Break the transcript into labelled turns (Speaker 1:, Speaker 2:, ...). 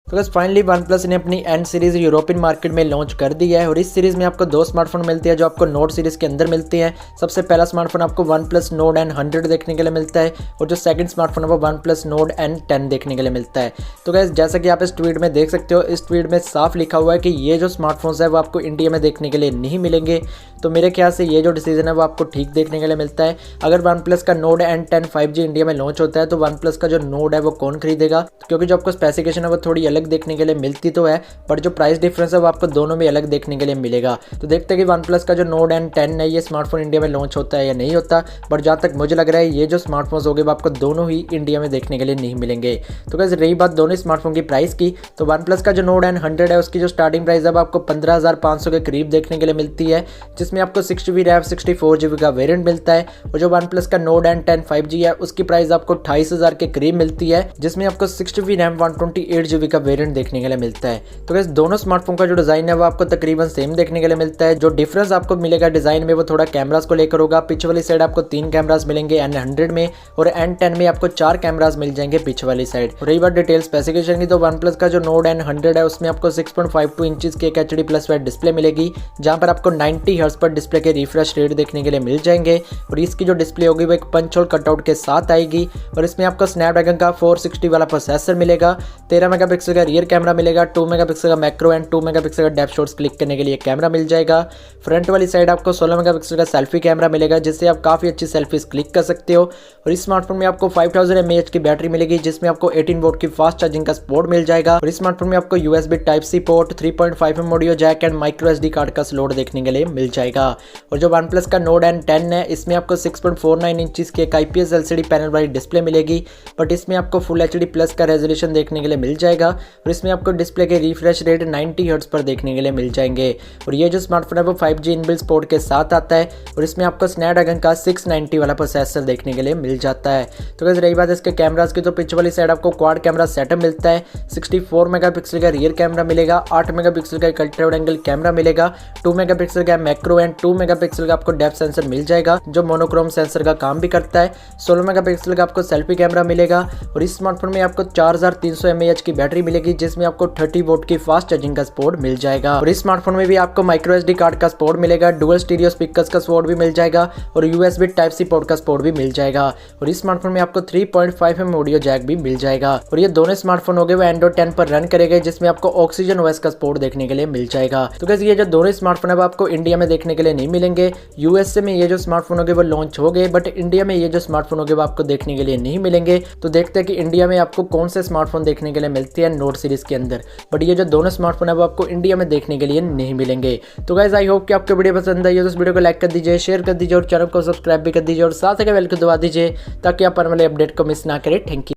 Speaker 1: तो बस finally one plus ने अपनी एन सीरीज़ यूरोपियन मार्केट में लॉन्च कर दिया है और इस सीरीज़ में आपको दो स्मार्टफोन मिलते हैं जो आपको नोट सीरीज़ के अंदर मिलते हैं। सबसे पहला स्मार्टफोन आपको वन प्लस नोड N100 देखने के लिए मिलता है और जो सेकंड स्मार्टफोन है वो वन प्लस नोड N10 देखने के लिए मिलता है। तो गाइस जैसा कि आप इस ट्वीट में देख सकते हो, इस ट्वीट में साफ लिखा हुआ है कि ये जो स्मार्टफोन्स है वो आपको इंडिया में देखने के लिए नहीं मिलेंगे। तो मेरे ख्याल से ये जो डिसीजन है वो आपको ठीक देखने के लिए मिलता है। अगर वन प्लस का नोड N10 5G इंडिया में लॉन्च होता है तो वन प्लस का जो नोड है वो कौन खरीदेगा, क्योंकि जो आपको स्पेसिफिकेशन है वो थोड़ी अलग देखने के लिए मिलती तो है, बट जो प्राइस डिफरेंस है वो आपको दोनों में अलग देखने के लिए मिलेगा। तो देखते हैं कि वन प्लस का जो नोड N10 है ये स्मार्टफोन इंडिया में लॉन्च होता है या नहीं होता, बट जहाँ तक मुझे लग रहा है ये जो स्मार्टफोन्स होंगे वो आपको दोनों ही इंडिया में देखने के लिए नहीं मिलेंगे। तो गाइस रही बात दोनों स्मार्टफोन की प्राइस की, तो वन प्लस का जो नोड N100 है उसकी जो स्टार्टिंग प्राइस है वो आपको 15,500 के करीब देखने के लिए मिलती है, जिसमें आपको 6GB रैम 64GB का वेरिएंट मिलता है। और जो वन प्लस का नोड N10 5G है उसकी प्राइस आपको 28,000 के करीब मिलती है, जिसमें आपको 6GB रैम 128GB का वेरिएंट देखने के लिए मिलता है। तो गाइस दोनों स्मार्टफोन का जो डिजाइन है वो आपको तकरीबन सेम देखने के लिए मिलता है। जो डिफरेंस आपको मिलेगा डिजाइन में वो थोड़ा कैमरास को लेकर होगा। पीछे वाली साइड आपको 3 कैमरास मिलेंगे N100 में और N10 में आपको 4 कैमरास मिल जाएंगे पीछे वाली साइड। रही बात डिटेल स्पेसिफिकेशन की, तो वन प्लस का जो नोड N100 है उसमें आपको 6.52 इंचेस की एक HD+ डिस्प्ले मिलेगी, जहां पर आपको 90 हर्ट्ज पर डिस्प्ले के रिफ्रेश रेट देखने के लिए मिल जाएंगे। और इसकी जो डिस्प्ले होगी वो एक पंच होल कटआउट के साथ आएगी और इसमें आपको स्नैपड्रैगन का 460 वाला प्रोसेसर मिलेगा। 13 मेगापिक्सल का रियर कैमरा मिलेगा, 2 मेगापिक्सल का मैक्रो एंड 2 मेगापिक्सल का डेप्थ शॉट्स क्लिक करने के लिए कैमरा मिल जाएगा। फ्रंट वाली साइड आपको 16 मेगापिक्सल का सेल्फी कैमरा मिलेगा, जिससे आप काफी अच्छी सेल्फीज क्लिक कर सकते हो। और इस स्मार्टफोन में आपको 5000 mAh की बैटरी मिलेगी, जिसमें आपको 18 वोल्ट की फास्ट चार्जिंग का सपोर्ट मिल जाएगा। और इस स्मार्टफोन में आपको USB Type-C port, 3.5mm audio jack and micro SD card का स्लॉट देखने के लिए मिल जाएगा। और जो वन प्लस का नोड N10 है इसमें आपको 6.49 इंचेस की एक IPS LCD पैनल वाली डिस्प्ले मिलेगी, बट इसमें आपको फुल HD+ का रेजोल्यूशन देखने के लिए मिल जाएगा और इसमें आपको डिस्प्ले के रिफ्रेश रेट 90 हर्ट्ज पर देखने के लिए मिल जाएंगे। और ये जो स्मार्टफोन है वो 5G इनबिल्ट सपोर्ट के साथ आता है और इसमें आपको स्नैपड्रैगन का 690 वाला प्रोसेसर देखने के लिए मिल जाता है। तो गाइस रही बात इसके कैमरास की, तो पीछे वाली साइड आपको क्वाड कैमरा सेटअप मिलता है। 64 मेगापिक्सल का रियर कैमरा मिलेगा, 8 मेगापिक्सल का अल्ट्रा वाइड एंगल कैमरा मिलेगा, 2 मेगापिक्सल का मैक्रो एंड 2 मेगापिक्सल का आपको डेप्थ सेंसर मिल जाएगा जो मोनोक्रोम सेंसर का काम भी करता है। 16 मेगापिक्सल का आपको सेल्फी कैमरा मिलेगा और इस स्मार्टफोन में आपको 4300 mAh की बैटरी मिलेगी, जिसमें आपको 30 वोल्ट की फास्ट चार्जिंग का सपोर्ट मिल जाएगा। और इस स्मार्टफोन में भी आपको माइक्रो SD कार्ड का सपोर्ट मिलेगा, डुअल स्टीरियो स्पीकर्स का सपोर्ट भी मिल जाएगा और USB Type-C पोर्ट का सपोर्ट भी मिल जाएगा। और इस स्मार्टफोन में आपको 3.5mm ऑडियो जैक भी मिल जाएगा। और ये दोनों स्मार्टफोन हो गए वो Android 10 पर रन करेंगे, जिसमें आपको ऑक्सीजन OS का सपोर्ट देखने के लिए मिल जाएगा। तो गाइस ये जो दोनों स्मार्टफोन है वो आपको इंडिया में देखने के लिए नहीं मिलेंगे। USA में ये जो स्मार्टफोन होंगे वो लॉन्च हो गए, बट इंडिया में ये जो स्मार्टफोन होंगे वो आपको देखने के लिए नहीं मिलेंगे। तो देखते हैं कि इंडिया में आपको कौन से स्मार्टफोन देखने के लिए मिलते हैं नोट सीरीज के अंदर, बट ये जो दोनों स्मार्टफोन है वो आपको इंडिया में देखने के लिए नहीं मिलेंगे। तो गाइस आई होप कि आपको वीडियो पसंद आई हो, तो इस वीडियो को लाइक कर दीजिए, शेयर कर दीजिए और चैनल को सब्सक्राइब भी कर दीजिए और साथ ही बेल को दबा दीजिए ताकि आप आने वाले अपडेट को मिस ना करें। Thank you.